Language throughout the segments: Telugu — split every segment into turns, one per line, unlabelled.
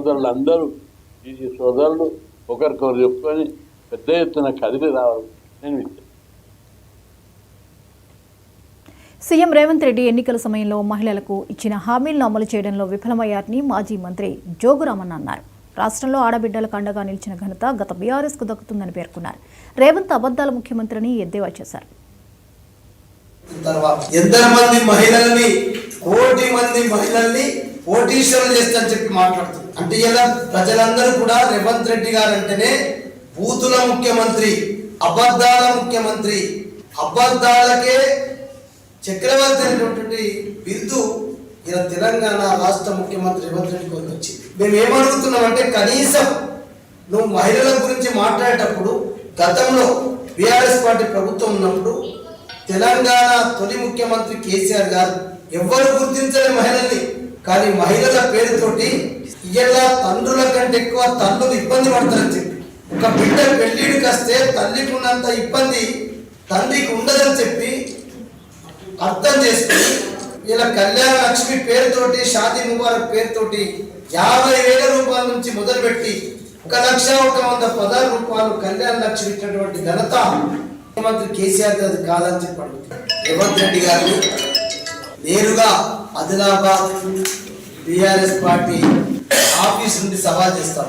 సోదరులు అందరూ బీసీ సోదరులు ఒకరికొకరు చెప్పుకొని పెద్ద ఎత్తున కదిలి రావాలి. నేను
సీఎం రేవంత్ రెడ్డి ఎన్నికల సమయంలో మహిళలకు ఇచ్చిన హామీలను అమలు చేయడంలో విఫలమయ్యారని మాజీ మంత్రి జోగురామన్ అన్నారు. రాష్ట్రంలో ఆడబిడ్డలకు అండగా నిలిచిన ఘనత గత బీఆర్ఎస్కు దక్కుతుందని పేర్కొన్నారు. రేవంత్ అబద్దాల ముఖ్యమంత్రిని ఎద్దేవా చేశారు.
ఎంతమంది మహిళల్ని కోటి మంది మహిళల్ని కోటీశ్వరులు చేస్తారని చెప్పి మాట్లాడుతుంది. అంటే ఇలా ప్రజలందరూ కూడా రేవంత్ రెడ్డి గారు అంటేనే బూతుల ముఖ్యమంత్రి, అబద్ధాల ముఖ్యమంత్రి, అబద్ధాలకే చక్రవర్తి అనేటువంటి బిరుదు ఇలా తెలంగాణ రాష్ట్ర ముఖ్యమంత్రి రేవంత్ రెడ్డి గారికి వచ్చింది. మేము ఏమడుగుతున్నామంటే కనీసం నువ్వు మహిళల గురించి మాట్లాడేటప్పుడు గతంలో బీఆర్ఎస్ పార్టీ ప్రభుత్వం ఉన్నప్పుడు తెలంగాణ తొలి ముఖ్యమంత్రి కేసీఆర్ గారు ఎవరు గుర్తించని మహిళల్ని, కానీ మహిళల పేరుతోటి ఇలా తండ్రుల కంటే ఎక్కువ తల్లులు ఇబ్బంది పడతారని చెప్పి, ఒక బిడ్డ పెళ్లిడికి వస్తే తల్లికి ఉన్నంత ఇబ్బంది తండ్రికి ఉండదని చెప్పి అర్థం చేసుకుని ఇలా కళ్యాణ లక్ష్మి పేరుతోటి, షాదీ ముబారక్ పేరుతోటి 50,000 రూపాయల నుంచి మొదలుపెట్టి 1,110,000 రూపాయలు కళ్యాణ లక్ష్మి ఇచ్చినటువంటి ఘనత ముఖ్యమంత్రి కేసీఆర్ గారు కాదని చెప్పాడు. రేవంత్ రెడ్డి గారిని నేరుగా ఆదిలాబాద్ బీఆర్ఎస్ పార్టీ ఆఫీస్ నుండి సవాల్ చేస్తాం.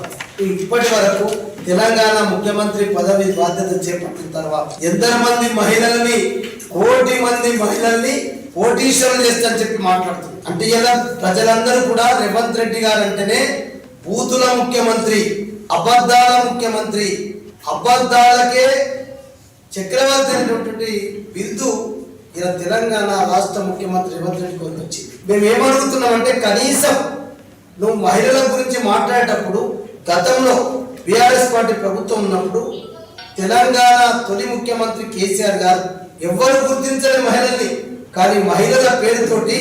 ఇప్పటి వరకు తెలంగాణ ముఖ్యమంత్రి పదవి బాధ్యత చేపట్టిన తర్వాత ఎంతమంది మహిళల్ని కోటి మంది మహిళల్ని కోటీశ్వరులు చేస్తారని చెప్పి మాట్లాడుతుంది. అంటే ఇలా ప్రజలందరూ కూడా రేవంత్ రెడ్డి గారు అంటేనే బూతుల ముఖ్యమంత్రి, అబద్ధాల ముఖ్యమంత్రి, అబద్ధాలకే చక్రవర్తి అనేటువంటి బిరుదు ఇలా తెలంగాణ రాష్ట్ర ముఖ్యమంత్రి రేవంత్ రెడ్డి గారికి వచ్చింది. మేము ఏమడుగుతున్నామంటే కనీసం నువ్వు మహిళల గురించి మాట్లాడేటప్పుడు గతంలో బీఆర్ఎస్ పార్టీ ప్రభుత్వం ఉన్నప్పుడు తెలంగాణ తొలి ముఖ్యమంత్రి కేసీఆర్ గారు ఎవరు గుర్తించని మహిళల్ని, కానీ మహిళల పేరుతోటి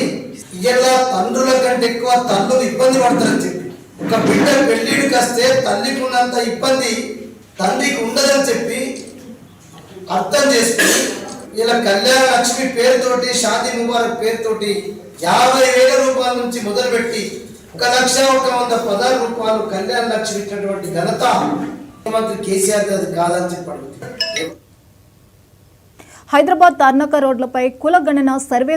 ఇలా తండ్రుల కంటే ఎక్కువ తల్లులు ఇబ్బంది పడతారని చెప్పి, ఒక బిడ్డ పెళ్లిడికి వస్తే తల్లికి ఉన్నంత ఇబ్బంది తండ్రికి ఉండదని చెప్పి అర్థం చేసుకుని ఇలా కళ్యాణ లక్ష్మి పేరుతోటి, షాదీ ముబారక్ పేరుతోటి 50,000 రూపాయల నుంచి మొదలుపెట్టి 1,110,000 రూపాయలు కళ్యాణ లక్ష్మి ఇచ్చినటువంటి ఘనత ముఖ్యమంత్రి కేసీఆర్ గారు కాదని చెప్పాడు.
హైదరాబాద్ తార్నాక రోడ్లపై కుల గణన సర్వే